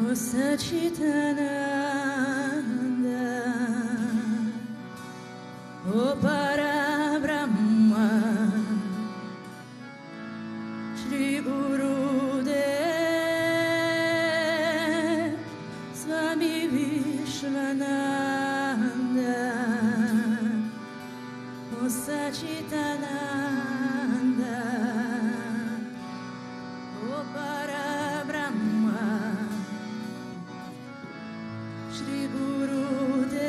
O Sachitananda, O Parabrahma, Sri Gurudev Swami Vishwananda, O Sachitananda, O Parabrahma, Sri Gurudev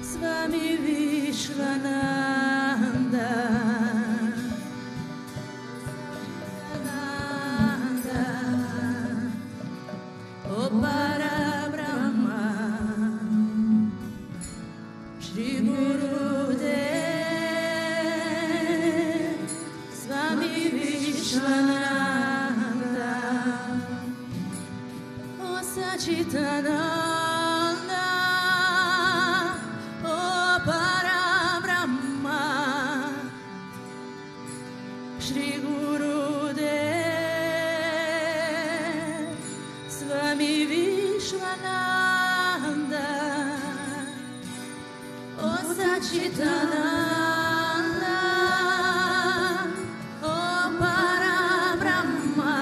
Swami Vishwananda, O Parabrahma, Sri Gurudev Swami Vishwananda, O Sachitananda, O Parabrahma, Shri Gurudev Swami Vishwananda, O Sachitananda, O Parabrahma,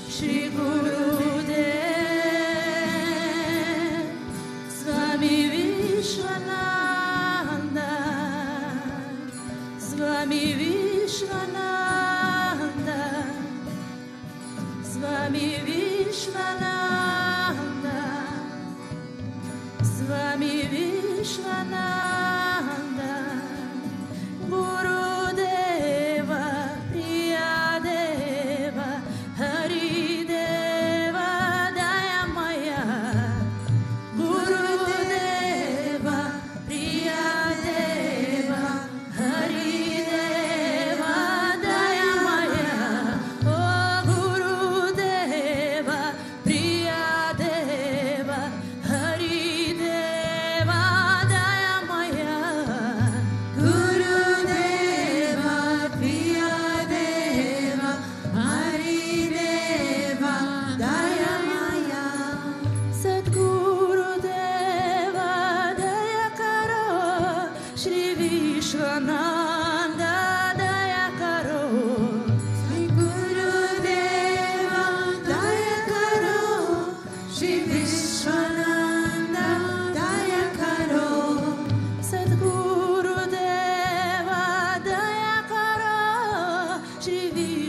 Shri Gurudev Swami Vishwananda, Swami Vishwananda, Swami Vishwananda, Swami Vishwananda, Gurudeva Priyadeva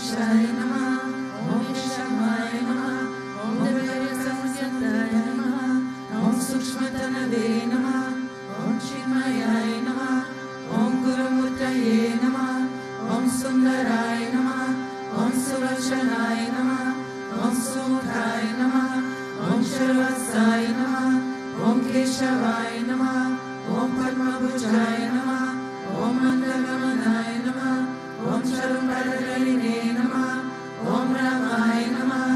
Ganaeshaya Namaha, Om Vishamaya Namaha, Om Devyasamsyataya Namaha, Om Sukshmatanave Namaha, Om Chinmayaya Namaha, Om Gurumurtaye Namaha, Om Sundaraya Namaha, Om Sulochanaye Namaha, Om Sumukhaye Namaha, Om Sharvasaya Namaha, Om Keshavaya Namaha, Om Padmabhujaya Namaha, Om Mandagamanaya Namaha, Om Sharumbhadarayine Namaha, Om Ramaya Namaha,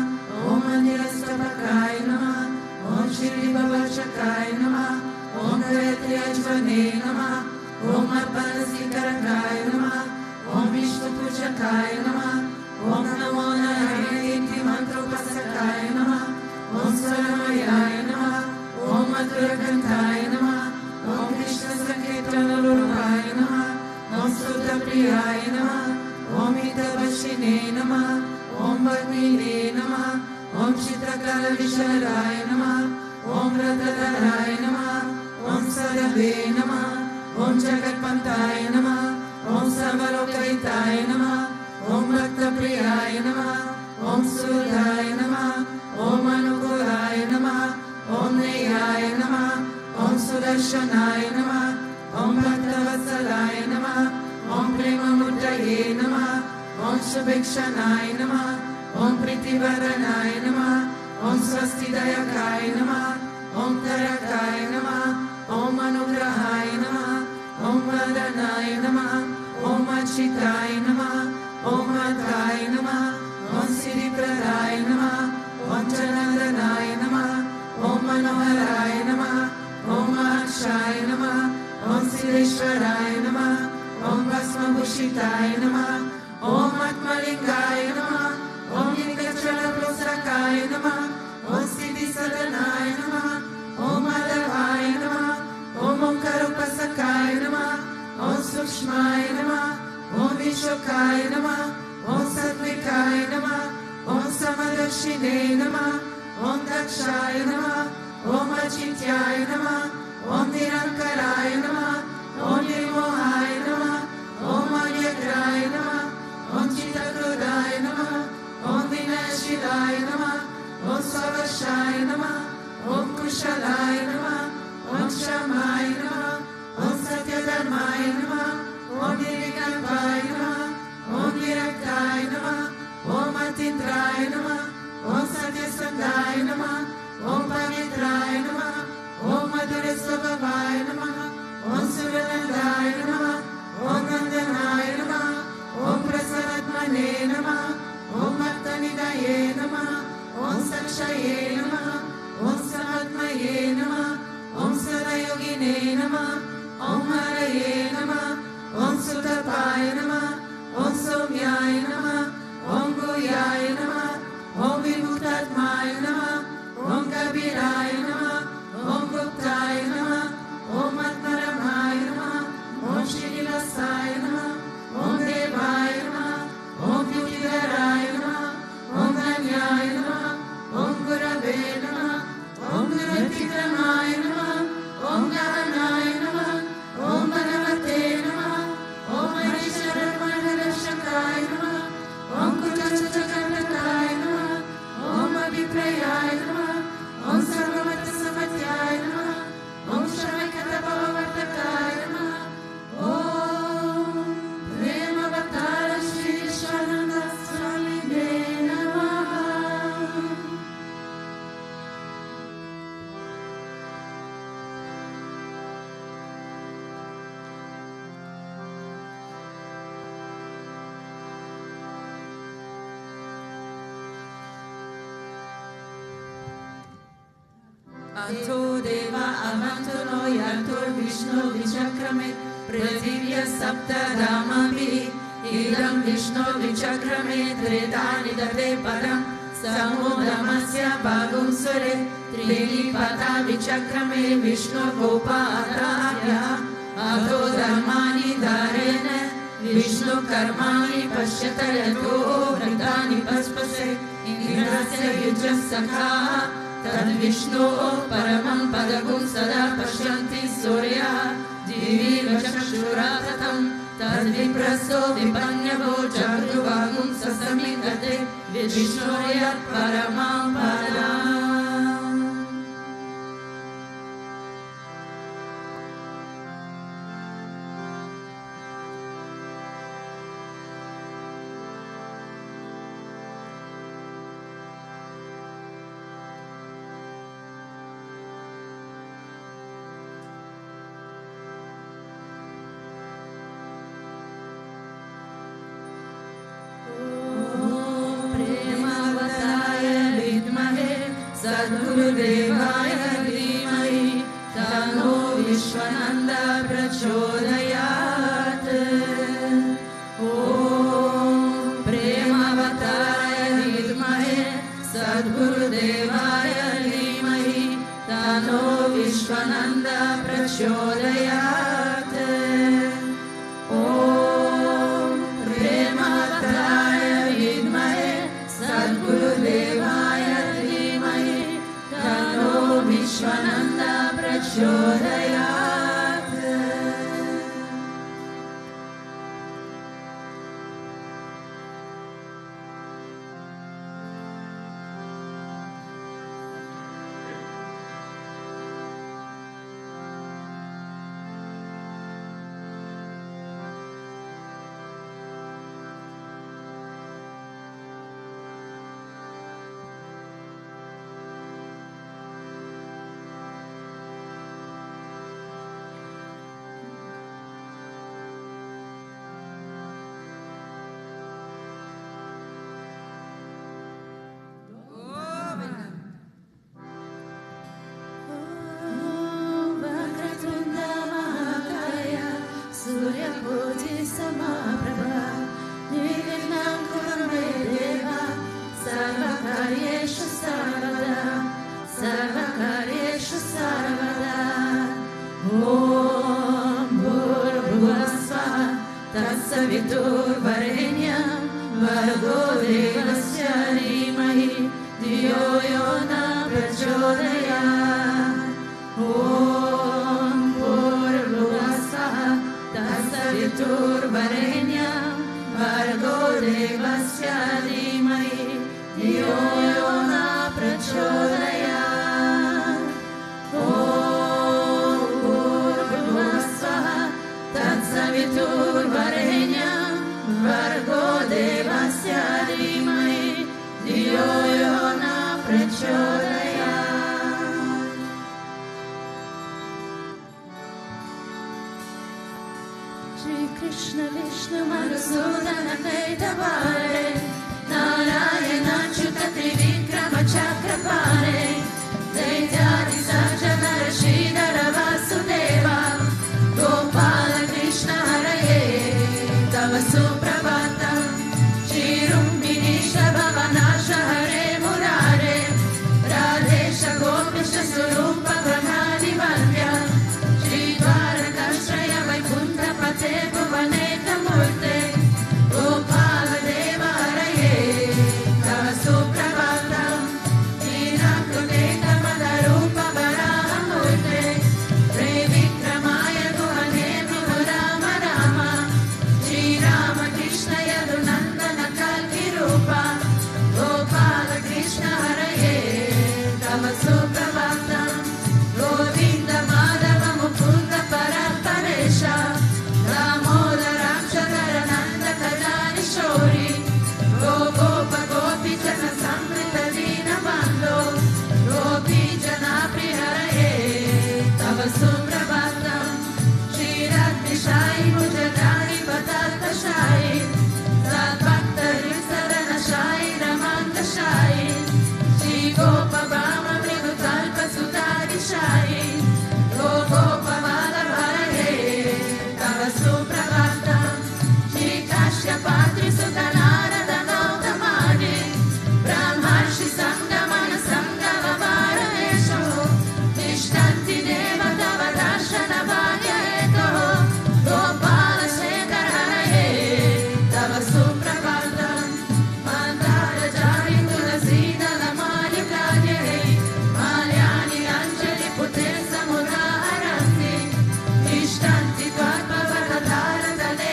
Om Mandirastapakaya Namaha, Om Shri Bhutabhrteshwarnath Namaha, Om Gayatri Ajvane Namaha, Om Arpanasikarakaya Namaha, Om Vishnu Pujakaya Namaha, Om Namo Narayana Mantrapasakaya Namaha, Om Saramayaya Namaha, Om Madhurakantaya Namaha, Om Krishna Sankirtanarupaya Namaha, Om Sutapriyaya Namaha, Om Hitabashine Namaha, Om Bhagmine Namaha, Om Chitrakala Visharaya Namaha, Om Radhadaraya Namaha, Om Sarave Namaha, Om Jagatpantaya Namaha, Om Savalokahitaya Namaha, Om Bhaktapriyaya Namaha, Om Sudhaya Namaha, Om Anukuraya Namaha, Om Neyaya Namaha, Om Sudarshanaya Namaha, Om Bhaktavasalaya Namaha, Om Premamurtaye Namaha, Om Subhikshanaya Namaha, Om Pritivaranaya Namaha, Om Swastidayakaya Namaha, Om Tarakaya Namaha, Om Anugrahaya Namaha, Om Vadanaya Namaha, Om Achitaya Namaha, Om Adhaya Namaha, Om Siddhipradaya Namaha, Om Janandanaya Namaha, Om Manoharaya Namaha, Om Akshaya Namaha, Om Siddheshwaraya Namaha, Om Bhasmabhushitaya Namaha, Om Atmalingaya Namaha, Om Nirgachala-prosakaya Namaha, Om Siddhisadanaya Namaha, Om Madhavaya Namaha, Om Omkarupasakaya Namaha, Om Sukshmaya Namaha, Om Vishokaya Namaha, Om Satvikaya Namaha, Om Samadashine Namaha, Om Dakshaya Namaha, Om Achityaya Namaha, Om Nirankaraya Namaha, Om Nirmohaya Namaha, Om Agyagraya Namaha, Om Chittakrudaya Namaha, Om Vinashidaya Namaha, Om Savashaya Namaha, Om Kushalaya Namaha, Om Shamaya Namaha, Om Satyadharmaya Namaha, Om Nirvikalpaya Namaha, Om Viraktaya Namaha, Om Atindraya Namaha, Om Satyasandaya Namaha, Om Pavitraya Namaha, Om Madhurasvabhavaya Namaha, Om Suranandaya Namaha, Om Nandanaya Namaha, Om Prasanatmane Namaha, Om Bhaktanidaye Namaha, Om Sakshaye Namaha, Om Samatmaye Namaha, Om Sadayogine Namaha, Om Haraye Namaha, Om Sutapaya Namaha, Om Somyaya Namaha, Om Guyaya Namaha, Om Vibhutatmaya Namaha, Om Kabiraya Namaha, Om Guptaya Namaha, Om Atmaramaya Namaha, Om Srinivasaya Namaha, Om Devaya Namaha, Om Vyutidaraya Namaha, Om Dhanyaya Namaha, Om Gurave Namaha, Om Guratikramaaya Namaha, Om Gahanaya Namaha, Om Bhagavate Namaha, Om Arisharamanadarshakaya Namaha, Om Kujachachakartakaya Namaha, Om Abhiprayaya Namaha, Om Sarvamatasamadhyaya Namaha, Om Shravakatapavavartakaya Namaha, Om Prema Bhaktara Sri Vishwananda Swami Namaha. Ato Deva Avantono Yatur Vishnu Vichakrame Prativya Sapta Dhamabhi Idam Vishnu Vichakrame Tretani Dade Param Samodamasya Bhagum Sure Trili Pata Vichakrame Vishnu Gopadaya Ato Dharmani Dharene Vishnu Karmani Pashyata Yato Vritani Paspase Ingrasya Yujasakha Tad Vishnu Paramam Padagum Sada Pashyanti Surya Divi Vachakshura Tatam Tadvipraso vipanyavo jagruvam sasamingate Vishnoyat paramam padam. Sadgurudevaya dhimai Tano Vishwananda prachodayat. Om Premavataya Vidmahe Sadgurudevaya dhimai Tano Vishwananda prachodayat. Om Premavataya Vidmahe Sadgurudevaya Tano Vishwananda prachodayat. Saviturvarenyam Vargo Devasya Dhimahi Dhiyo Yo Na Prachodayat. Om Bhurvuvasvaha Tatsaviturvarenyam Vargo Devasya Dhimahi Dhiyo Yo Na Prachodayat. Om Bhurvuvasvaha Tatsaviturvarenyam Vargo Devasya Dhimahi Dhiyo Yo Na Prachodayat. Shri Krishna Vishnu Madhusudana Kaitavare Narayana Achyuta Trivikrama Chakrapare Deities Sajana Shridhara Vasudeva Gopala Krishna Haraye Tava Suprabhatam Shirum Vinisha Bhavanasha Hare Murare Radhesha Gopisha Surupa Pranadi Vandya Shri Dwarakashraya Vaikunta Pate Bhuvaneta Murte Gopala Deva Haraye Tava Suprabhatam Dinakrudeta Madarupa Varaha Murte Previkramaya Guhane Rama Rama Shri Rama Krishna Yadunandana Kalki Rupa Gopala Krishna Haraye Tava Suprabhatam Govinda Madhava Mukunda Paraparesha Damodara Chadarananda Kadani Shori Gopa Gopi Jana Samrita Dina Bando Gopi Jana Priharaye Tava Suprabhatam Shri Radhi Shai Mujadani Patata Shai Sadbhakta Rimsadana Shai Ramanga Shai Shri Gopa Bhama Mrigutalpa Sutari Shai Gopa Vala Haraye Tava Suprabhatam Shri Kashya Patri Sutanarada Gautamadi Brahmarshi Sangamana Sangava Varamesho Nishtanti Deva Tava Darshana Bhagya Eto Gopala Shekhar Haraye Tava Suprabhatam Mandara Jari Tulasida Lamali Kadye Malyani Anjali Pute Samudha Haranti Nishtanti Tvatma Vartadara Dale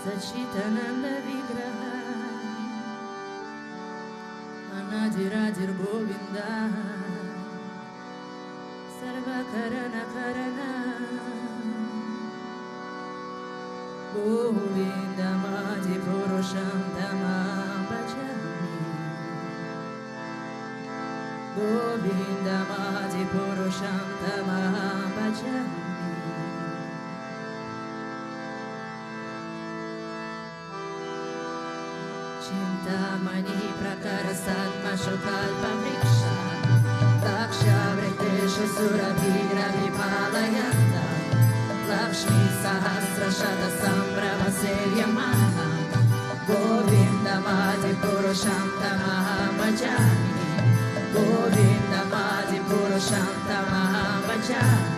Sachitananda Vigraha Anadiradir Govinda Sarva Karana Karana Govinda Madi Purusham Dhamma Bhajami Govinda Madi Purusham Dhamma Bhajami Chintamani Prakara Satma Shokalpa Vriksha Daksha Vritesha Surabhira Vipalayanta Lakshmi Sahasra Shata Sambrava Sevyamaha Govinda Madi Purusham Tamaha Bhajami Govinda Madi Purusham Tamaha Bhajami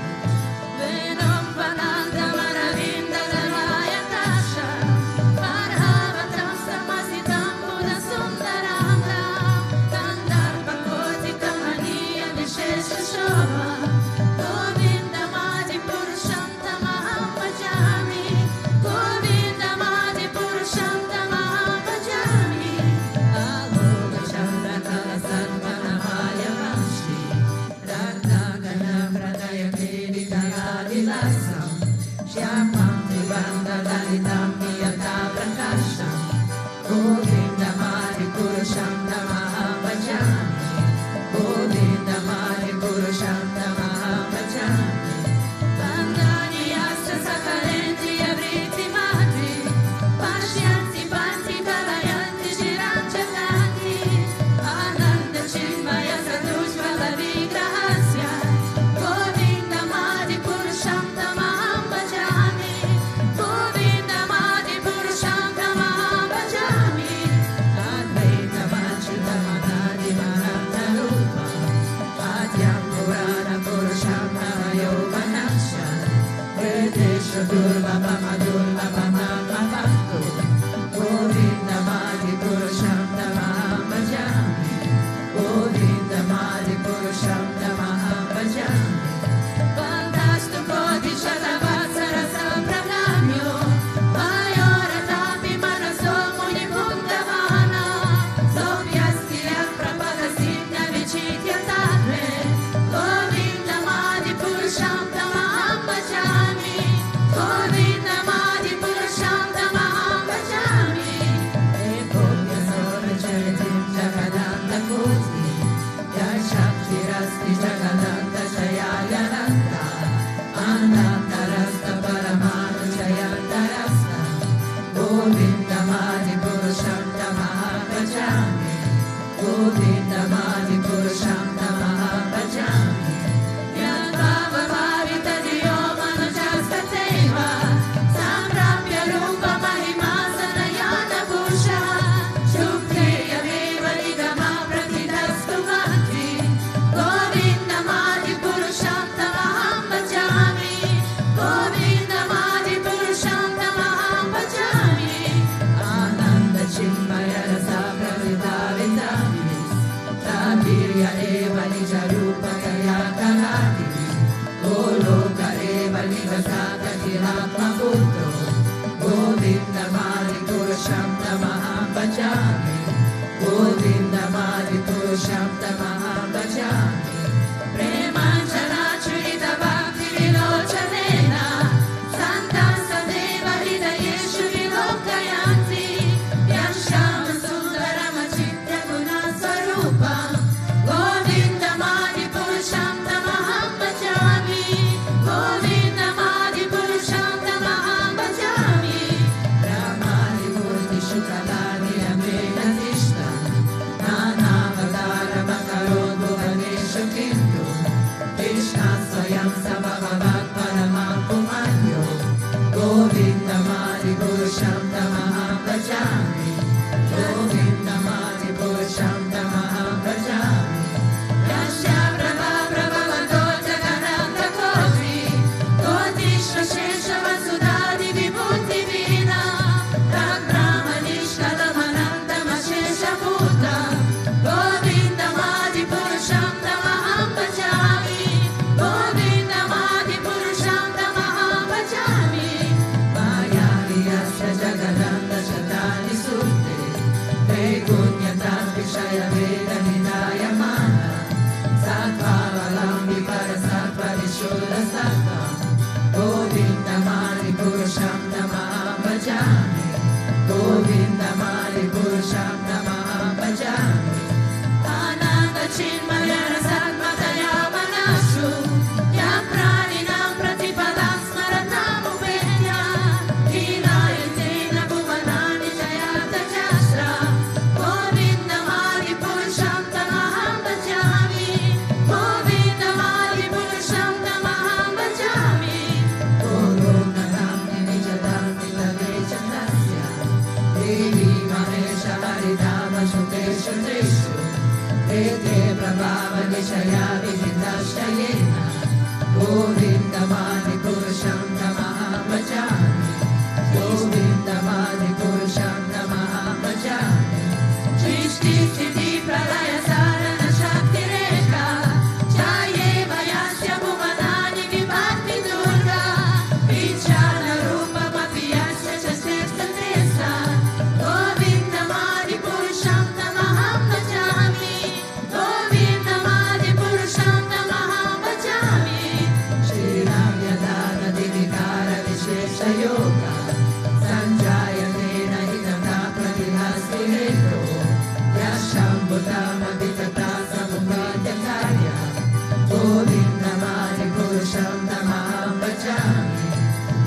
Venom Vananda Maravinda Dhanaya Tasha Marhavatam Samasitam Buddha Sundaranga Kandarpa Koti Kamaniya Vishesha Shobha Govinda Madi Purusham Tamaham Bhajami Govinda Madi Purusham Tamaham Bhajami Aloka Chandra Kala Satmanamaya Vamshi Ragna Pradaya Kedi Dayadilasam Shyamam Trivanda Lalitam Niyata Prakasham Govinda Madi Purusham Tamaham Bhajami Govinda Madi Purusham Tamaham Bhajami Bandhani Astra Sakalendriya Vritti Madri Pashyanti Panti Kalayanti Shiranchakanti Ananda Chinmaya Sadhujvala Vigrahasya Govinda Madi Purusham Tamaham Bhajami Govinda Madi Purusham Tamaham Bhajami Advaita Vachita Madhadi Mahanta Rupa Adyam Purana Purusham Navayovanaksha Vedesha Durvapa Madurvapa Mama Bhaktu Govinda Madi Purusham Tamaham Bhajami Govinda Madi Purusham Tamaham Bhajami Vantastu Kodi Shatavatsara Sampragamyo Vayoratapi Manaso Muni Bhundavana Sopyasya Prapada Siddha Vichitya Tatve Govinda Madi Purusham Tamaham Bhajami Govinda Madi Purusham Tamaham Bhajami Ekopya Sora Charitim Jagadanta Koti Yashakti Rasti Jagadanta Chayayananta Ananta Rasta Paramanu Chayanta Rasta Govinda Madi Purusham Tamaham Bhajami Govinda Madi Purusham Tamaham Bhajami Yadvava Bhavita Diyo Manujasthateva Samprapya Rupa Mahima Sanayana Bhusha Shukriya Deva Nigama Pratitastu Bhakti Govinda Madi Purusham Tamaham Bhajami Govinda Madi Purusham Tamaham Bhajami Ananda Chinmaya Rasa Pravita Vitamis Tabirya Eva Nija Rupa Kaya Kanati Goloka Eva Nivasata Kiratma Putro Govinda Madi Purusham Tamaham Bhajami Govinda Madi Purusham Tamaham Bhajami Premanjana Churita Bhakti Vilochanena Santam Sadeva Hridayeshu Vilokayanti Yasham Sundaram Achitya Guna Swarupam Govinda Madi Purusham Tamaham Bhajami Govinda Madi Purusham Tamaham Bhajami Ramani Murti Shukalani Amena Tishta Nana Avadara Makaro Bhuvaneshu Shuddha Govindam Adi Purusham Namaham Bhajami Govindam Adi Purusham Namaham Bhajami Ananda Chinmaya Rasatmataya Manasu Yam Praninam Pratipadam Smaratam Upetya Hinayatena Bhuvanani Jayata Jasra Govindam Adi Purusham Namaham Bhajami Govindam Adi Purusham Namaham Bhajami Guru Nagamni Nijadamni Lade Chandasya Devi Mahesha Haridama Shuteshu Teshu Ete Prabhava Nishaya Vihindashayena Govindamadi Purusham Namaham Bhajami Govindamadi Purusham Namaham Bhajami Shrishti Siddhi Pralaya Sarana Shakti Rekha Jaye Vayasya Bhuvanani Vibhakti Durga Vichana Rupa Mapiyasya Shashtha Tesa Govindamadi Purusham Namaham Bhajami Govindamadi Purusham Namaham Bhajami Shri Ram Yadana Divikara Vishesha Yoga Sanjayatena Hidamna Pratihasti Heto Yashambhutama Vitata Samukatya Karya Govindamadi Purusham Namaham Bhajami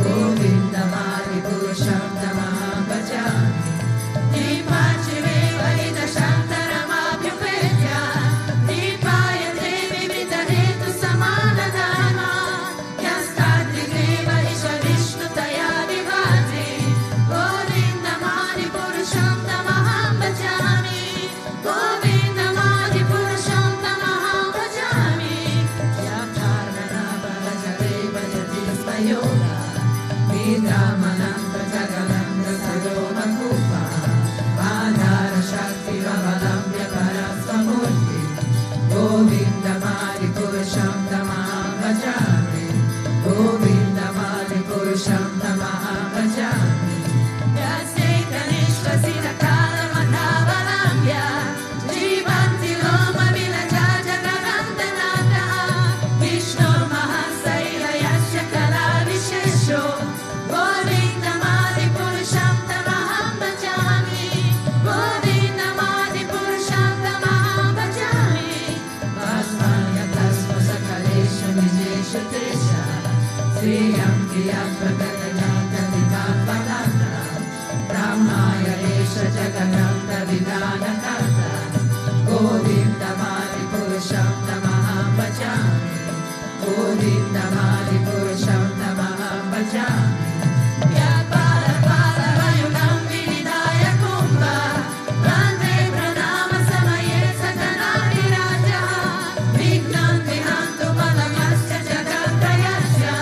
Govindamadi Purusham Namaham Bhajami Deepachive Varita Shantaramabhyupetya Deepayate Vivida Hetu Samana Dharma Yastadrideva Isha Vishnu Taya Vivati Govindamadi Purusham Namaham Bhajami Govindamadi Purusham Namaham Bhajami Yakarana Bhajate Bhajati Smayoga Vidramananda Jagananda Saroma Kupa Adhara Shakti Vavalambya Parasvamurti Govindamadi Purusham Namaham Bhajami Govindamadi Purusham Namaham Bhajami Vyaseta Nishvasita Kala Madhavalambya Jivanti Loma Vilaja Jagananda Nata Vishnu Mahasaila Yasya Kala Vishesho Govindamadi Purusham Namaham Bhajami Govindamadi Purusham Namaham Bhajami Vasmanya Tasma Sakalesha Vijesha Tesha Sriyam Kriyam Pragatayanta Vidantananta Brahmaya Esha Jagananda Vidana Karta Govindamadi Purusham Namaham Bhajami Govindamadi Purusham Namaham Bhajami Vyapara Pala Vayunam Vinidaya Kumbha Vande Pranama Samaye Satanani Raja Vignam Vihantu Malamasya Jagantayasya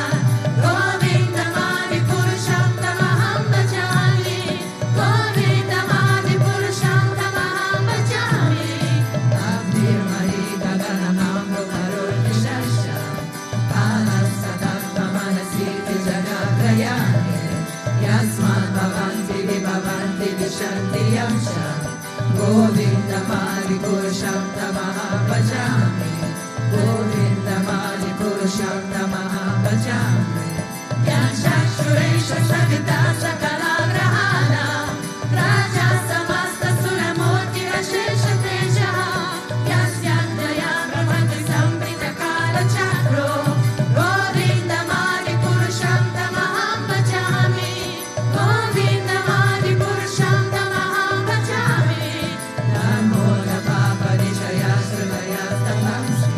Govindamadi Purusham Namaham Bhajami Govindamadi Purusham Namaham Bhajami Abdir Mari Gaganam Bhukarul Vishasya Palasatatma Manasiti Jagatrayani Yasmat Bhavanti Vibhavanti Vishanti Yamsha Govindamadi Purusham Namaham Bhajami Govindamadi Purusham Namaham Bhajami Yanshashuresha Savita Sakala Grahana Raja Samasta Suramurti Rashesha Teja Yasyandaya Brahmati Sambrita Kala Chakro Govindamadi Purusham Namaham Bhajami Govindamadi Purusham Namaham Bhajami Dharmoda Papa Nishaya Srivaya Stahamsi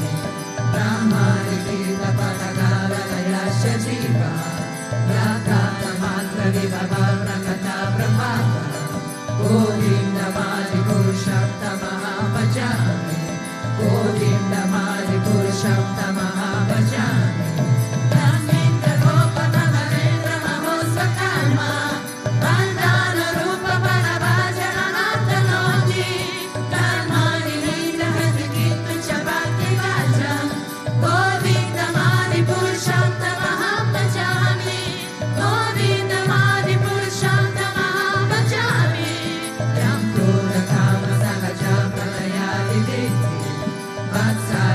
Brahmani Kita Patagala Layasya Jiva Yakata Mantra Vibhava Prakata Brahmava Govindamadi Purusham Namaham Bhajami Govindamadi Purusham Namaham Bhajami Yasminta Gopa Navarendra Mahosvakarma Vandana Rupa Parabhajana Nathanoti Dharmani Nita Hatikittu Chabhakti Vajam Govindamadi Purusham Namaham Bhajami Govindamadi Purusham Namaham Bhajami Yam Kruda Kama Sagaja Pralayadi Vitti Vatsa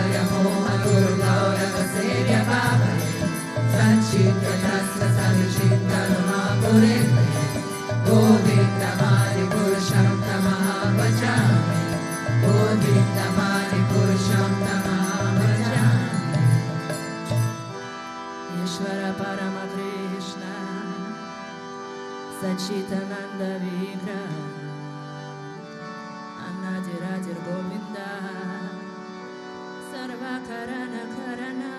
Sachitananda Vigraha Anadiradir Govinda Sarvakarana Karana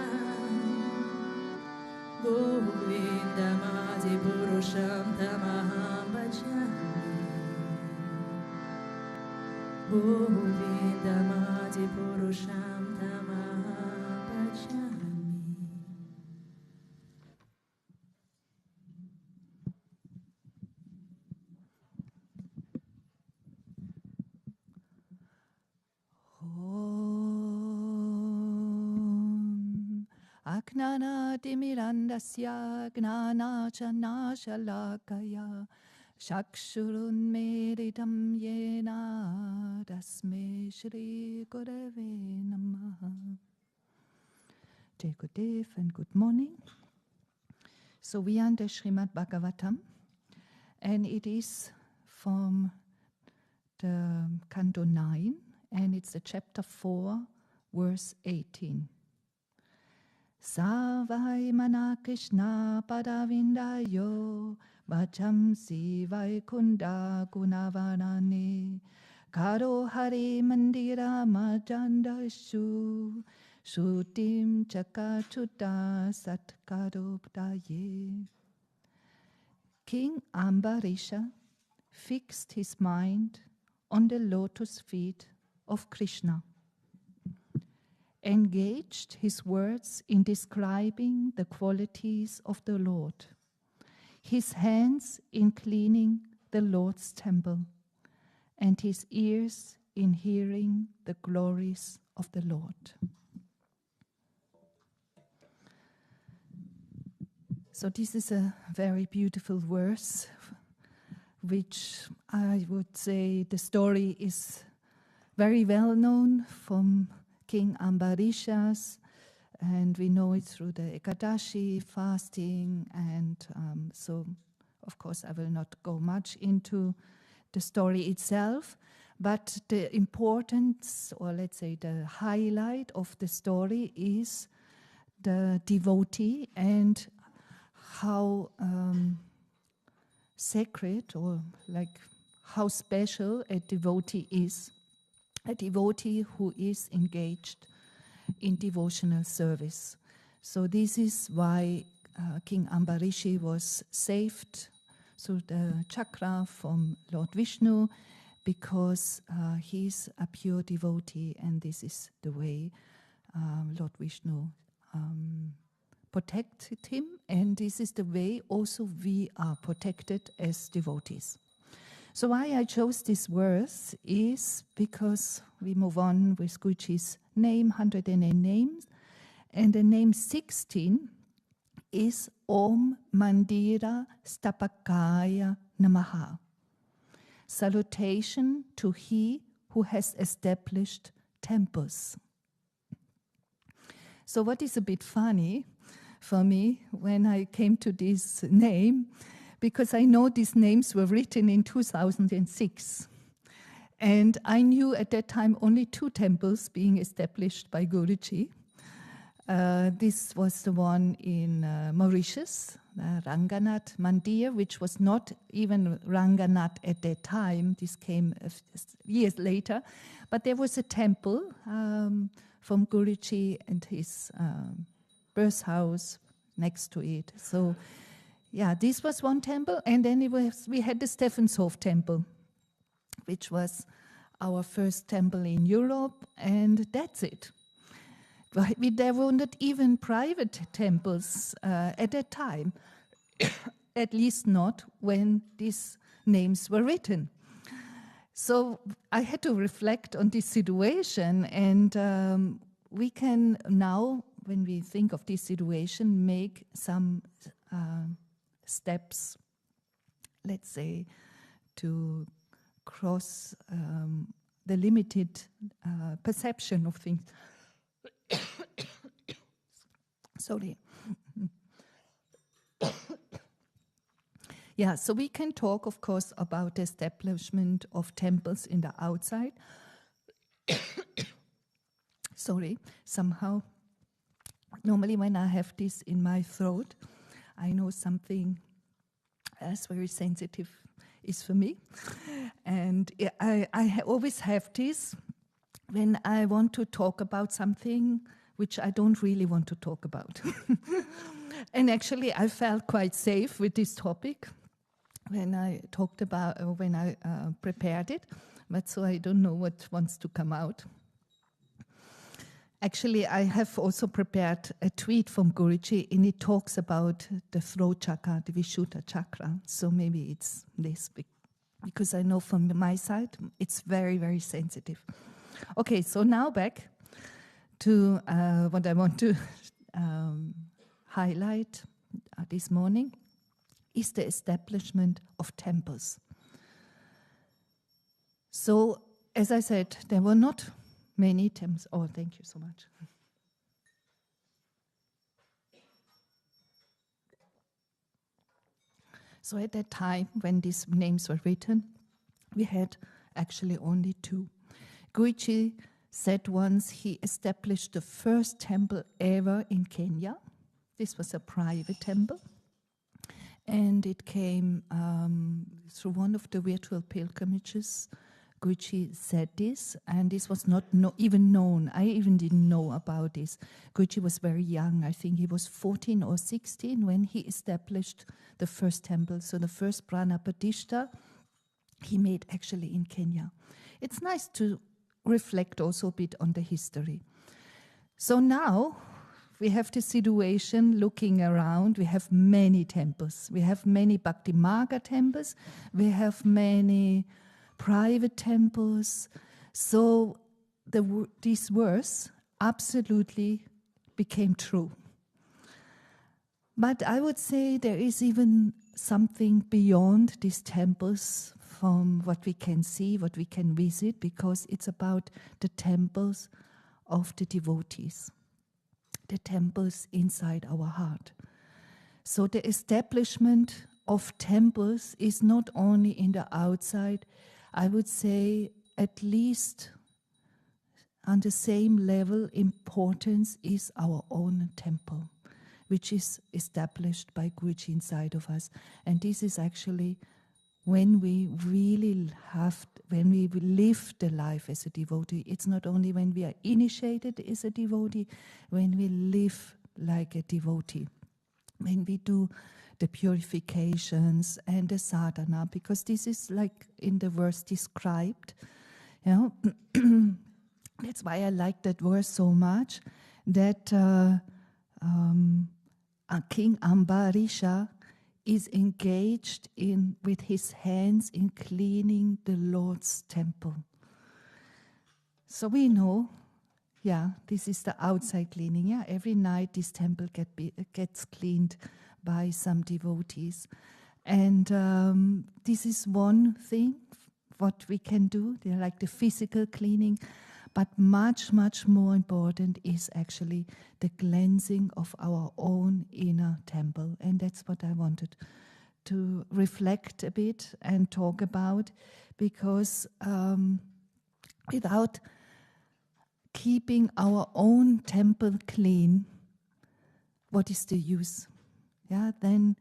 Govinda Madi Purusham Tamaham Bhajami Govinda Madi Purusham Tamaham Bhajami. Aknana dimirandasya gnana chana shalakaya shakshurun meridam yena dasme Shri Gurave Namaha. Good day and good morning. So we are in the Srimad Bhagavatam, and it is from the Canto 9, and it's the chapter 4, verse 18. Savai mana Krishna padavindayo vachamsi vaikunda gunavarane karo hari mandira majandashu shrutim chakachuta satkadopdaye. King Ambarisha fixed his mind on the lotus feet of Krishna, engaged his words in describing the qualities of the Lord, his hands in cleaning the Lord's temple, and his ears in hearing the glories of the Lord. So this is a very beautiful verse, which I would say the story is very well known from King Ambarisha's, and we know it through the Ekadashi fasting, and so of course I will not go much into the story itself, but the importance, or let's say the highlight of the story, is the devotee and how sacred, or like how special a devotee is. A devotee who is engaged in devotional service. So this is why King Ambarishi was saved through the chakra from Lord Vishnu, because he's a pure devotee, and this is the way Lord Vishnu protected him, and this is the way also we are protected as devotees. So why I chose this verse is because we move on with Guruji's name, 108 names, and the name 16 is Om Mandira Stapakaya Namaha. Salutation to he who has established temples. So what is a bit funny for me when I came to this name, because I know these names were written in 2006. And I knew at that time only 2 temples being established by Guruji. This was the one in Mauritius, Ranganath Mandir, which was not even Ranganath at that time. This came years later. But there was a temple from Guruji and his birth house next to it. So yeah, this was one temple, and then we had the Stephanshof temple, which was our first temple in Europe, and that's it. There were not even private temples at that time, at least not when these names were written. So I had to reflect on this situation, and we can now, when we think of this situation, make some steps, let's say, to cross the limited perception of things. Sorry. Yeah, so we can talk, of course, about the establishment of temples in the outside. Sorry, somehow, normally when I have this in my throat, I know something That's very sensitive, is for me. And I always have this when I want to talk about something which I don't really want to talk about. And actually, I felt quite safe with this topic when I talked about, when I prepared it. But so I don't know what wants to come out. Actually, I have also prepared a tweet from Guruji, and it talks about the throat chakra, the Vishuddha chakra. So maybe it's this, because I know from my side, it's very, very sensitive. Okay, so now back to what I want to highlight this morning is the establishment of temples. So, as I said, there were not many temples. Oh, thank you so much. So at that time, when these names were written, we had actually only two. Guruji said once he established the first temple ever in Kenya. This was a private temple. And it came through one of the virtual pilgrimages. Guruji said this, and this was not even known. I even didn't know about this. Guruji was very young. I think he was 14 or 16 when he established the first temple. So the first Prana-Pratishtha he made actually in Kenya. It's nice to reflect also a bit on the history. So now we have the situation looking around. We have many temples. We have many Bhakti Marga temples. We have many private temples. So this verse absolutely became true. But I would say there is even something beyond these temples from what we can see, what we can visit, because it's about the temples of the devotees, the temples inside our heart. So the establishment of temples is not only in the outside, I would say at least on the same level importance is our own temple, which is established by Guruji inside of us. And this is actually when we really when we live the life as a devotee. It's not only when we are initiated as a devotee, when we live like a devotee, when we do the purifications and the sadhana, because this is like in the verse described. You know, that's why I like that verse so much, that King Ambarisha is engaged with his hands in cleaning the Lord's temple. So we know, this is the outside cleaning. Every night this temple gets cleaned by some devotees. And this is one thing, what we can do, they're like the physical cleaning. But much, much more important is actually the cleansing of our own inner temple. And that's what I wanted to reflect a bit and talk about, because without keeping our own temple clean, what is the use? Then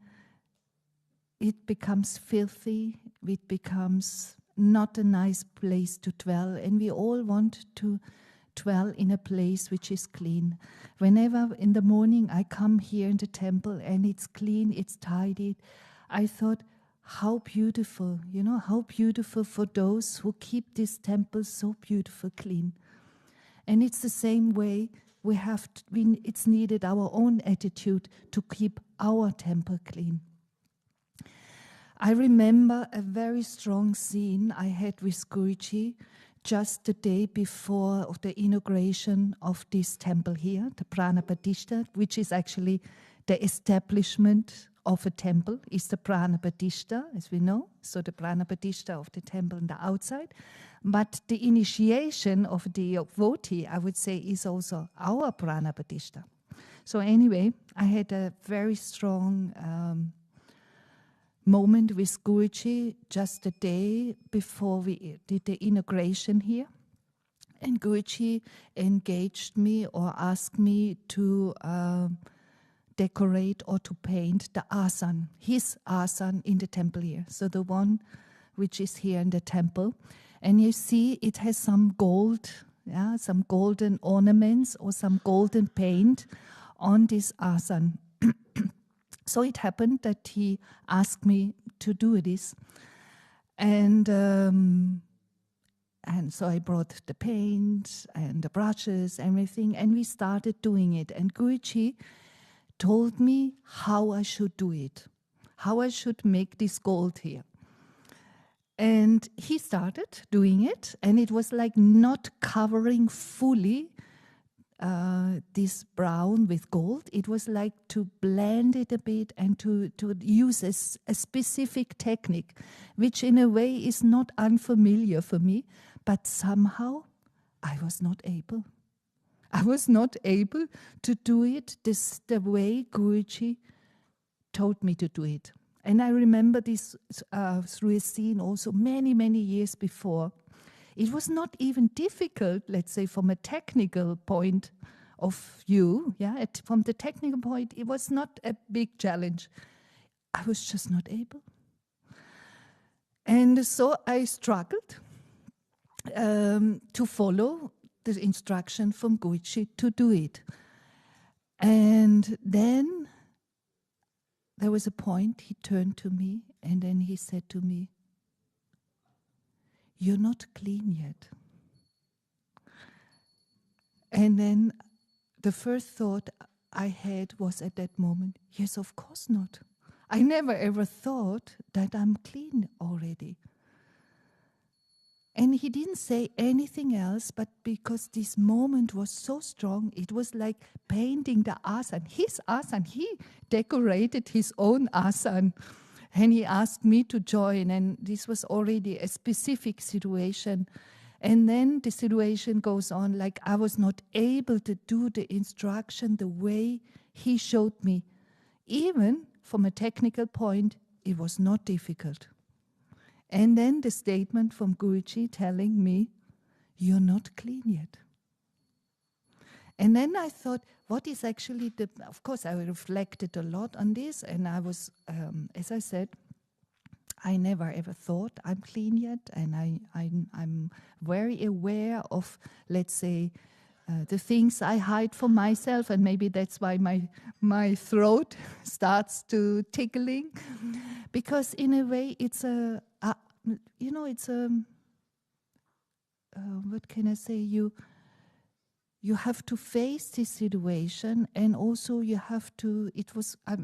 it becomes filthy, it becomes not a nice place to dwell, and we all want to dwell in a place which is clean. Whenever in the morning I come here in the temple and it's clean, it's tidied, I thought, how beautiful, how beautiful for those who keep this temple so beautiful clean. And it's the same way it's needed our own attitude to keep our temple clean. I remember a very strong scene I had with Guruji just the day before of the inauguration of this temple here, the Prana-Pratishtha, which is actually the establishment of a temple, is the Prana-Pratishtha, as we know. So the Prana-Pratishtha of the temple on the outside. But the initiation of the devotee, I would say, is also our Prana-Pratishtha. So anyway, I had a very strong moment with Guruji just the day before we did the inauguration here. And Guruji engaged me or asked me to decorate or to paint the asan, his asan in the temple here. So the one which is here in the temple. And you see it has some gold, some golden ornaments or some golden paint on this asan. So it happened that he asked me to do this. And so I brought the paint and the brushes, everything, and we started doing it. And Guruji told me how I should do it, how I should make this gold here. And he started doing it, and it was like not covering fully this brown with gold. It was like to blend it a bit and to use a specific technique, which in a way is not unfamiliar for me, but somehow I was not able. I was not able to do it the way Guruji told me to do it. And I remember this through a scene also many, many years before. It was not even difficult, let's say, from a technical point of view. From the technical point, it was not a big challenge. I was just not able. And so I struggled to follow the instruction from Guruji to do it. And then there was a point he turned to me and then he said to me, "You're not clean yet." And then the first thought I had was at that moment, yes, of course not. I never ever thought that I'm clean already. And he didn't say anything else, but because this moment was so strong, it was like painting the asan, his asan. He decorated his own asan. And he asked me to join, and this was already a specific situation. And then the situation goes on like I was not able to do the instruction the way he showed me. Even from a technical point, it was not difficult. And then the statement from Guruji telling me, "You're not clean yet." And then I thought, what is actually of course I reflected a lot on this, and I was, as I said, I never ever thought I'm clean yet, and I'm very aware of, let's say, the things I hide from myself, and maybe that's why my throat starts to tickling, because in a way it's what can I say? You have to face this situation, and also you have to.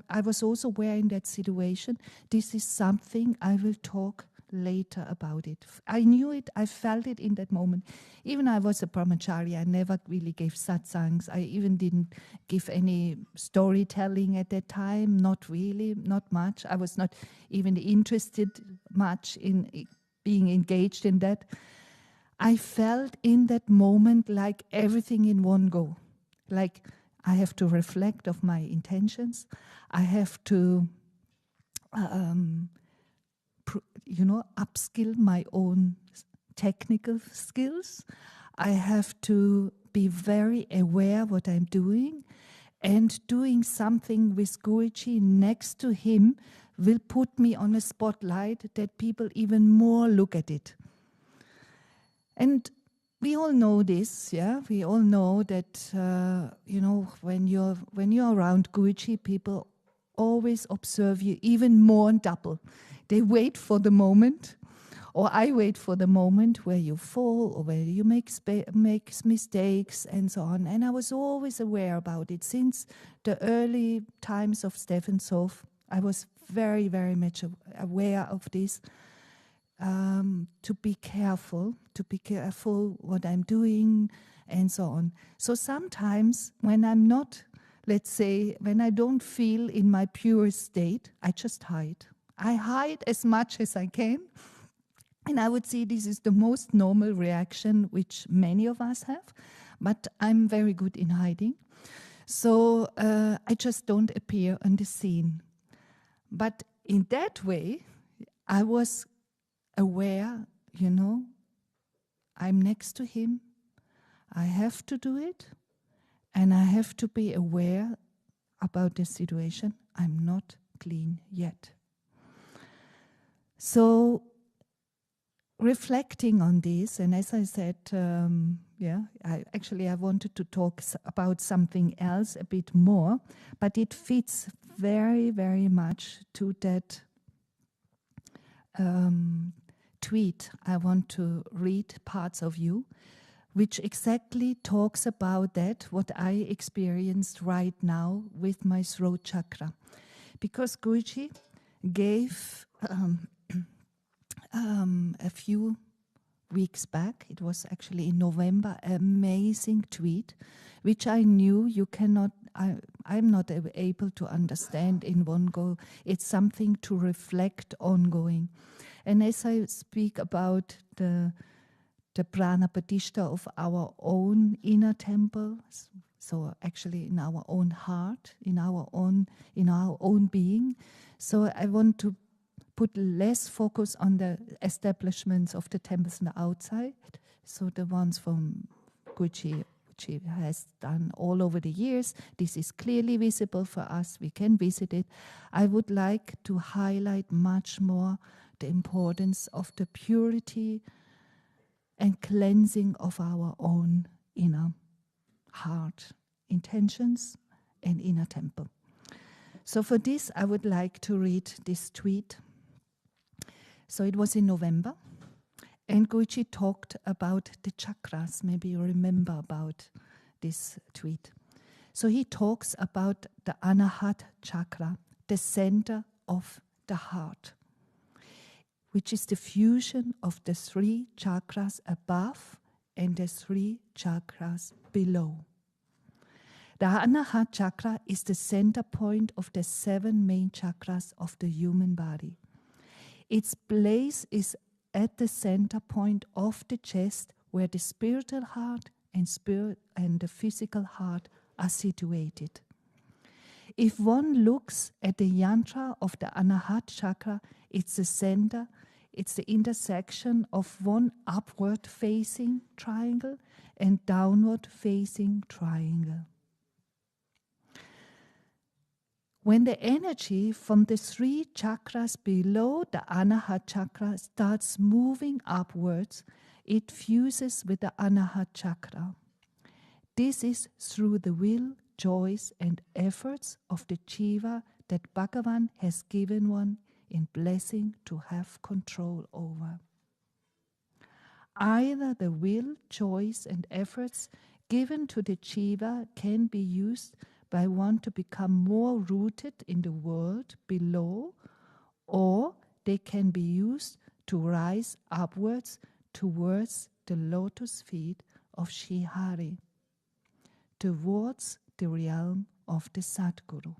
I was also aware in that situation. This is something I will talk later about it. I knew it. I felt it in that moment. Even I was a brahmachari. I never really gave satsangs. I even didn't give any storytelling at that time. Not really, not much. I was not even interested much in being engaged in that. I felt in that moment like everything in one go. Like I have to reflect of my intentions. I have to, upskill my own technical skills. I have to be very aware what I'm doing, and doing something with Guruji next to him will put me on a spotlight that people even more look at it. And we all know this, yeah. We all know that when you're around Guruji, people always observe you even more and double. They wait for the moment, or I wait for the moment where you fall or where you make mistakes and so on. And I was always aware about it since the early times of Stephensof. I was very, very much aware of this. To be careful what I'm doing and so on. So sometimes when I'm not, let's say, when I don't feel in my purest state, I just hide. I hide as much as I can. And I would say this is the most normal reaction which many of us have, but I'm very good in hiding. So I just don't appear on the scene. But in that way, I was aware, I'm next to him. I have to do it, and I have to be aware about the situation. I'm not clean yet. So, reflecting on this, and as I said, I wanted to talk about something else a bit more, but it fits very, very much to that tweet. I want to read parts of you, which exactly talks about that, what I experienced right now with my throat chakra. Because Guruji gave a few weeks back, it was actually in November, an amazing tweet, which I knew you cannot, I'm not able to understand in one go. It's something to reflect ongoing. And as I speak about the prana pratishtha of our own inner temple, so actually in our own heart, in our own being, so I want to put less focus on the establishments of the temples on the outside, so the ones from Guruji, which he has done all over the years. This is clearly visible for us. We can visit it. I would like to highlight much more the importance of the purity and cleansing of our own inner heart, intentions, and inner temple. So for this, I would like to read this tweet. So it was in November, and Guruji talked about the chakras. Maybe you remember about this tweet. So he talks about the Anahat chakra, the center of the heart, which is the fusion of the 3 chakras above and the 3 chakras below. The Anahat chakra is the center point of the 7 main chakras of the human body. Its place is at the center point of the chest, where the spiritual heart and the physical heart are situated. If one looks at the yantra of the Anahat chakra, it's the center, it's the intersection of one upward-facing triangle and downward-facing triangle. When the energy from the 3 chakras below the Anahat chakra starts moving upwards, it fuses with the Anahat chakra. This is through the will, choice, and efforts of the jiva that Bhagavan has given one in blessing to have control over. Either the will, choice, and efforts given to the jiva can be used by one to become more rooted in the world below, or they can be used to rise upwards towards the lotus feet of Sri Hari, towards the realm of the Sadguru.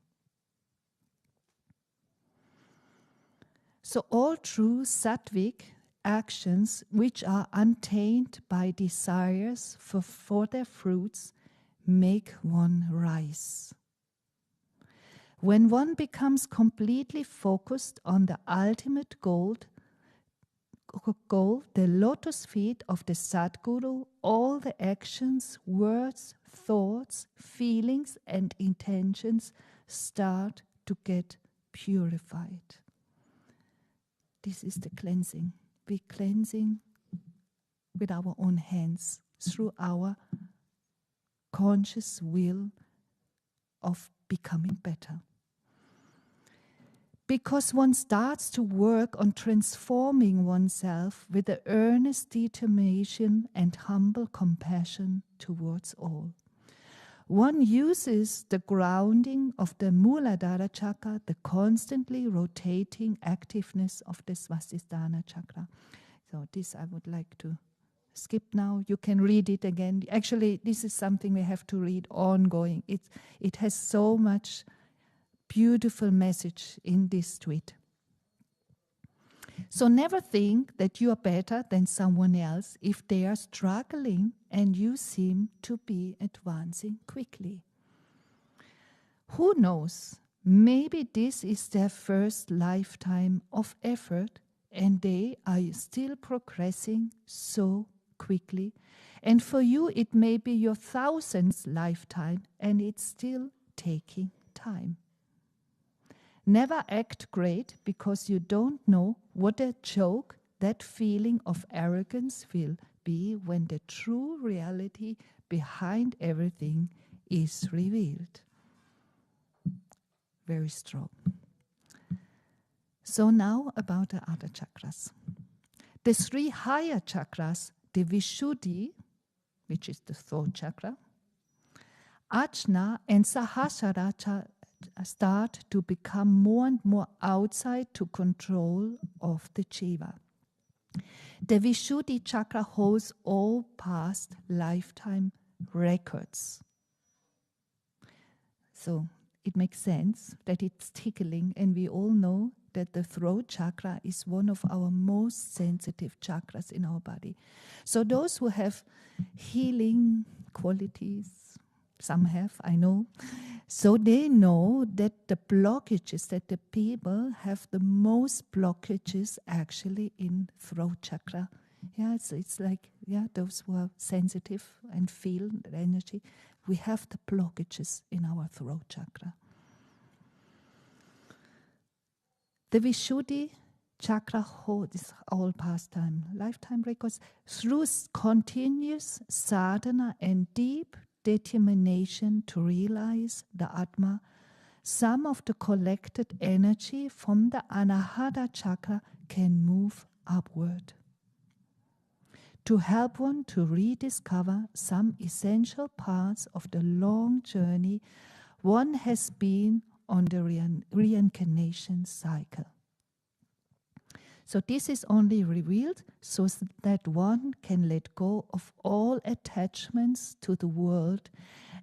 So all true sattvic actions which are untainted by desires for their fruits make one rise. When one becomes completely focused on the ultimate goal, the lotus feet of the Sadguru, all the actions, words, thoughts, feelings, and intentions start to get purified. This is the cleansing. We're cleansing with our own hands through our conscious will of becoming better. Because one starts to work on transforming oneself with an earnest determination and humble compassion towards all. One uses the grounding of the Muladhara chakra, the constantly rotating activeness of the Svastisthana chakra. So this I would like to skip now. You can read it again. Actually, this is something we have to read ongoing. It has so much beautiful message in this tweet. So never think that you are better than someone else if they are struggling and you seem to be advancing quickly. Who knows? Maybe this is their first lifetime of effort and they are still progressing so quickly. And for you, it may be your 1000th lifetime and it's still taking time. Never act great because you don't know what a joke that feeling of arrogance will be when the true reality behind everything is revealed. Very strong. So now about the other chakras. The three higher chakras, the Vishuddhi, which is the throat chakra, Ajna and Sahasrara start to become more and more outside to control of the jiva. The Vishuddhi chakra holds all past lifetime records. So it makes sense that it's tickling, and we all know that the throat chakra is one of our most sensitive chakras in our body. So those who have healing qualities, some have, I know, so they know that the blockages, that the people have the most blockages actually in throat chakra. Yeah, it's like, those who are sensitive and feel the energy, we have the blockages in our throat chakra. The Vishuddhi chakra holds all pastime, lifetime records through continuous sadhana and deep determination to realize the Atma. Some of the collected energy from the Anahata chakra can move upward to help one to rediscover some essential parts of the long journey one has been on the reincarnation cycle. So this is only revealed so that one can let go of all attachments to the world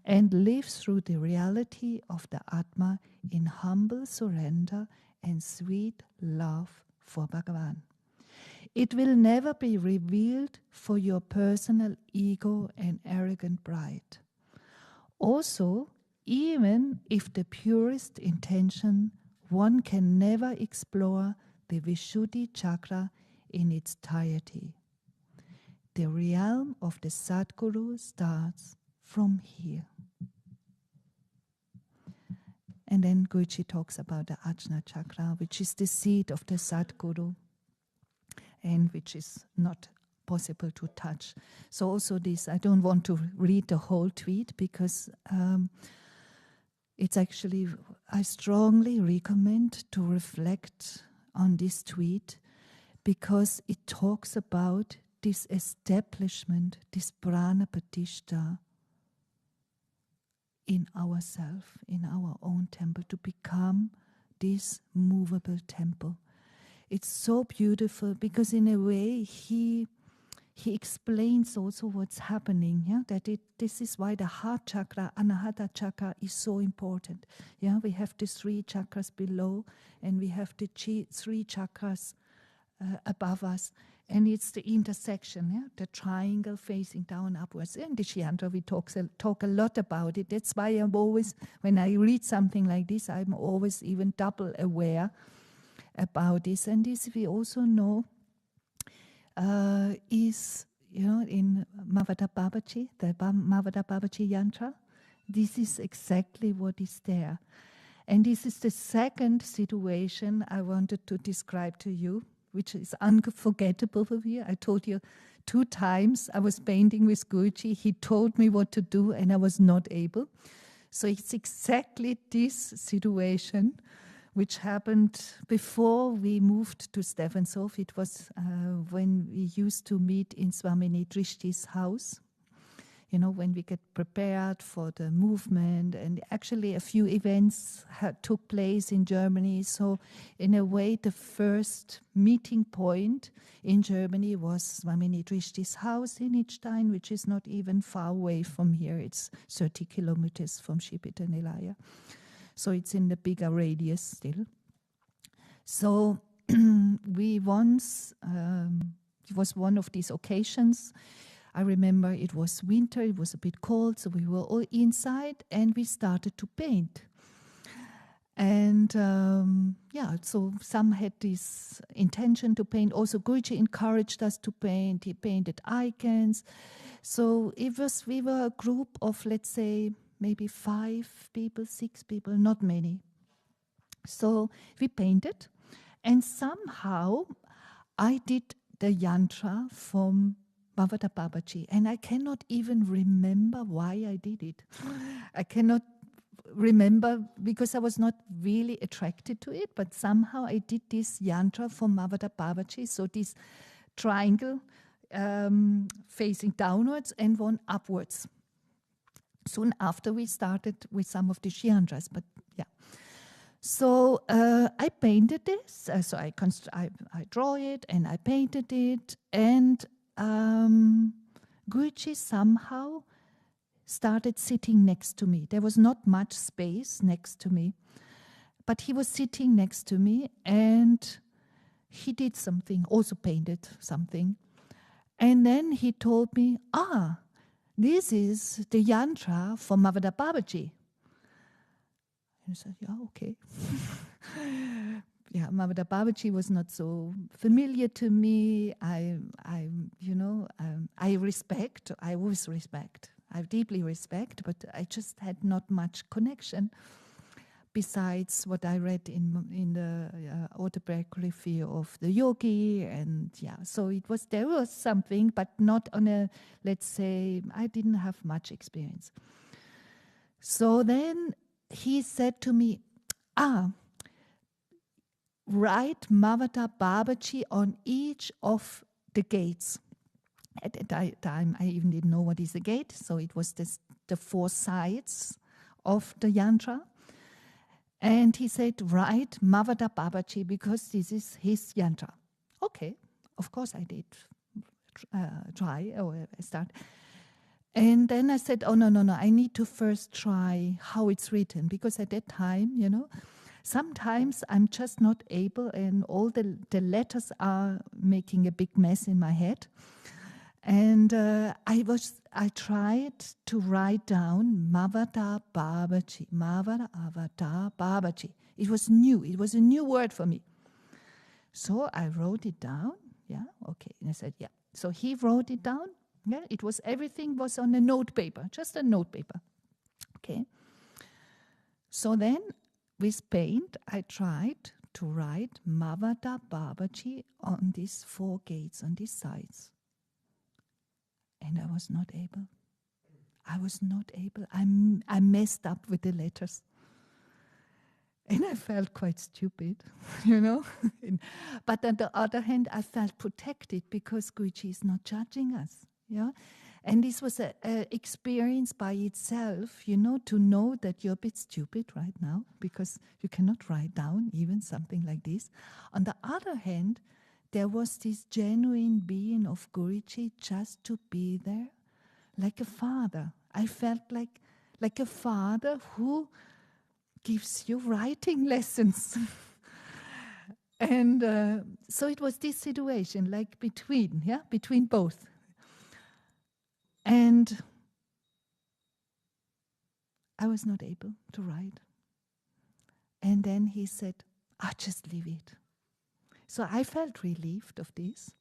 and live through the reality of the Atma in humble surrender and sweet love for Bhagavan. It will never be revealed for your personal ego and arrogant pride. Also, even if the purest intention, one can never explore the Vishuddhi chakra in its entirety. The realm of the Sadguru starts from here. And then Guruji talks about the Ajna chakra, which is the seat of the Sadguru, and which is not possible to touch. So also this, I don't want to read the whole tweet because it's actually, I strongly recommend to reflect on this tweet because it talks about this establishment, this prana pratishtha in ourselves, in our own temple, to become this movable temple. It's so beautiful because in a way he explains also what's happening, that this is why the heart chakra, Anahata chakra, is so important. We have the three chakras below and we have the three chakras above us. And it's the intersection, the triangle facing down upwards. In the Shiantra, we talk a lot about it. That's why I'm always, when I read something like this, I'm always even double aware about this. And this we also know is, in Mavada Babaji, the Mavada Babaji Yantra, this is exactly what is there. And this is the second situation I wanted to describe to you, which is unforgettable for me. I told you 2 times I was painting with Guruji. He told me what to do and I was not able. So it's exactly this situation which happened before we moved to Stephanshof. It was when we used to meet in Swamini Drishti's house, when we get prepared for the movement. And actually a few events took place in Germany. So in a way, the first meeting point in Germany was Swamini Drishti's house in Idstein, which is not even far away from here. It's 30 kilometers from Shipita Nilaya. So it's in the bigger radius still. So we once, it was one of these occasions. I remember it was winter, it was a bit cold, so we were all inside and we started to paint. And so some had this intention to paint. Also Guruji encouraged us to paint. He painted icons. So we were a group of, let's say, maybe 5 people, 6 people, not many. So we painted, and somehow I did the yantra from Bhavata Babaji, and I cannot even remember why I did it. I cannot remember because I was not really attracted to it, but somehow I did this yantra from Bhavata Babaji, so this triangle facing downwards and one upwards. Soon after we started with some of the yantras, but yeah. So I painted this, so I draw it and I painted it, and Guruji somehow started sitting next to me. There was not much space next to me, but he was sitting next to me and he did something, also painted something. And then he told me, this is the yantra for Bhavata Babaji. And I said, yeah, okay. Yeah, Bhavata Babaji was not so familiar to me. I respect, I always respect. I deeply respect, but I just had not much connection besides what I read in the autobiography of the yogi. And yeah, so there was something, but not on a, let's say, I didn't have much experience. So then he said to me, write Bhavata Babaji on each of the gates. At that time, I even didn't know what is a gate, so it was the 4 sides of the yantra. And he said, write Bhavata Babaji because this is his yantra. Okay, of course I did try, or I start. And then I said, no, I need to first try how it's written, because at that time, sometimes I'm just not able, and all the letters are making a big mess in my head. And I tried to write down Bhavata Babaji, Bhavata Babaji. It was new. It was a new word for me. So I wrote it down. Yeah, okay. And I said, yeah. So he wrote it down. Yeah, everything was on a note paper, just a note paper. Okay. So then with paint, I tried to write Bhavata Babaji on these 4 gates, on these sides. And I was not able. I messed up with the letters. And I felt quite stupid, But on the other hand, I felt protected because Guruji is not judging us. Yeah. And this was an experience by itself, to know that you're a bit stupid right now because you cannot write down even something like this. On the other hand, there was this genuine being of Guruji just to be there, like a father. I felt like a father who gives you writing lessons. And so it was this situation, like between both. And I was not able to write. And then he said, just leave it. So I felt relieved of this.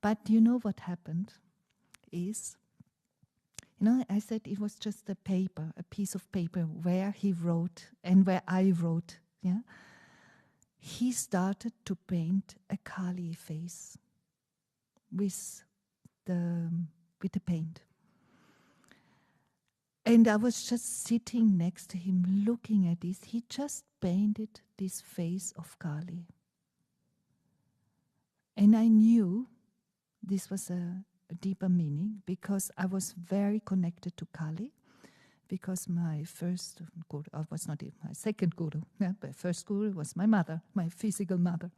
But you know what happened is, I said it was just a piece of paper where he wrote and where I wrote. Yeah, he started to paint a Kali face with the paint. And I was just sitting next to him looking at this. He just painted this face of Kali. And I knew this was a deeper meaning because I was very connected to Kali, because my first guru, was not even my second guru. Yeah, my first guru was my mother, my physical mother.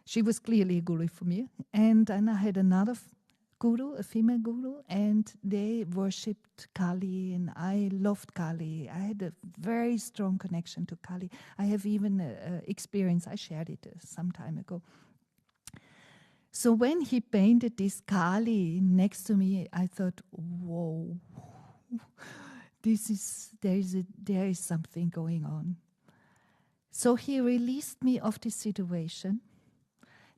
She was clearly a guru for me. And then I had another guru, a female guru, and they worshipped Kali, and I loved Kali. I had a very strong connection to Kali. I have even experience, I shared it some time ago. So when he painted this Kali next to me, I thought, whoa, there is something going on. So he released me of this situation.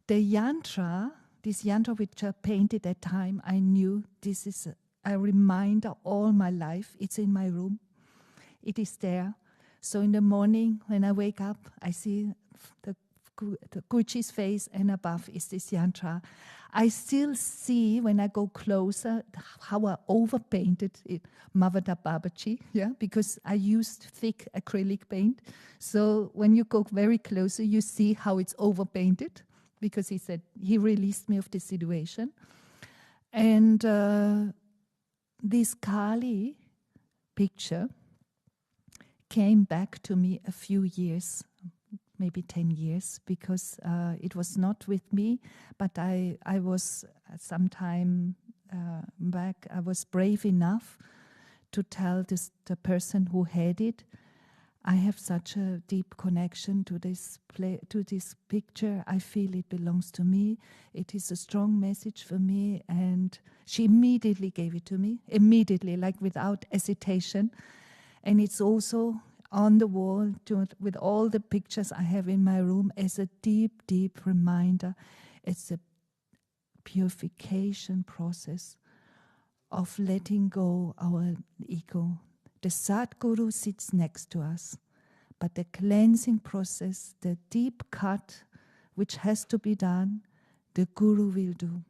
The yantra, this yantra which I painted at that time, I knew this is a reminder all my life. It's in my room. it is there. So in the morning when I wake up, I see the Guruji's face, and above is this yantra. I still see when I go closer how I overpainted it, Mavada Babaji, because I used thick acrylic paint. So when you go very closer, you see how it's overpainted, because he said he released me of the situation. And this Kali picture came back to me a few years, maybe 10 years, because it was not with me, but I was some time back, I was brave enough to tell the person who had it, I have such a deep connection to this picture. I feel it belongs to me. It is a strong message for me. And she immediately gave it to me, immediately, like without hesitation. And it's also on the wall with all the pictures I have in my room as a deep, deep reminder. It's a purification process of letting go our ego. The Sadguru sits next to us, but the cleansing process, the deep cut which has to be done, the Guru will do.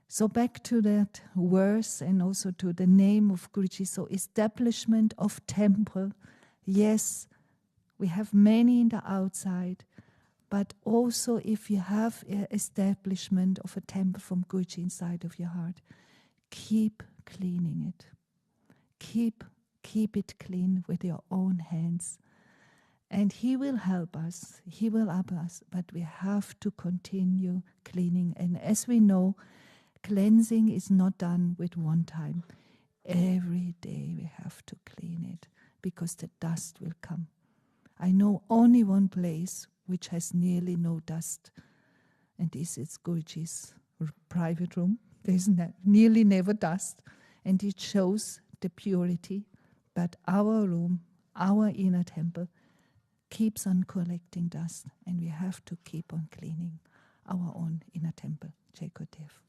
So back to that verse and also to the name of Guruji. So establishment of temple. Yes, we have many in the outside, but also if you have establishment of a temple from Guruji inside of your heart, keep cleaning it. Keep it clean with your own hands. And He will help us. He will help us. But we have to continue cleaning. And as we know, cleansing is not done with one time. Every day we have to clean it, because the dust will come. I know only one place which has nearly no dust, and this is Guruji's private room. There's nearly never dust, and it shows the purity. But our room, our inner temple, keeps on collecting dust, and we have to keep on cleaning our own inner temple. Jai Gurudev.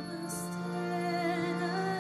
Namaste.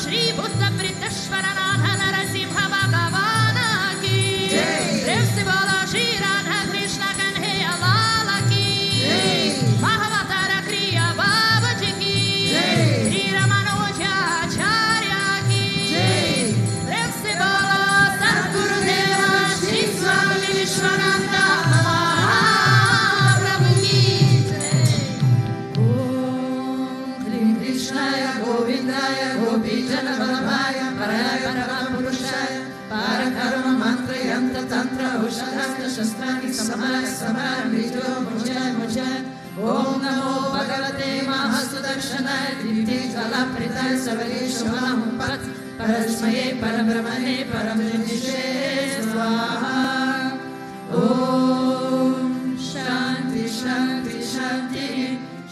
Sri Bhutabhrteshwarnath Mandir Sri Radha Krishna Kanhaiya Lala ki Mahavatara Kriya Babaji ki Sri Ramanuja Acharya ki Revsi Bola Sadgurudeva Sri Swami Vishwananda Mahaprabhu ki Om Shri Krishnaya Govindaya Gopijana Balabhaya Paramahamsa Parakarma mantra yanta tantra ushadhasta shastrani samara samara mrijo mujay mujay Om namo bhagavate mahasudarshanaya divite jala pritaya sarveshu manahum pat parasmaye parabrahmane paramjyotishe swaha Om shanti shanti shanti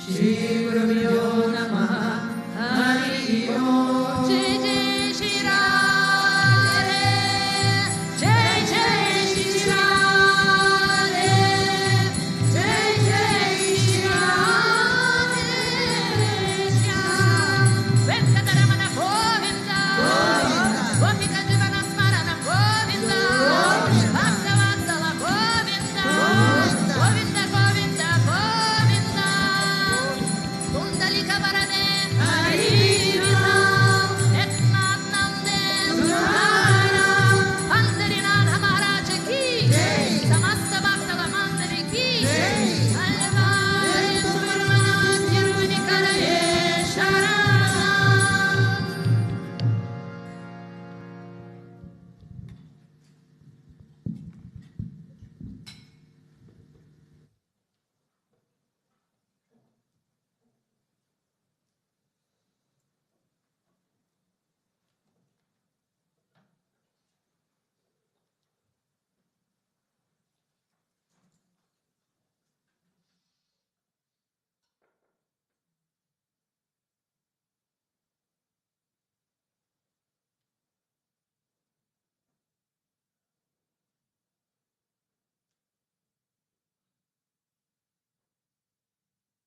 Shri Gurubhyo Namaha Hari Om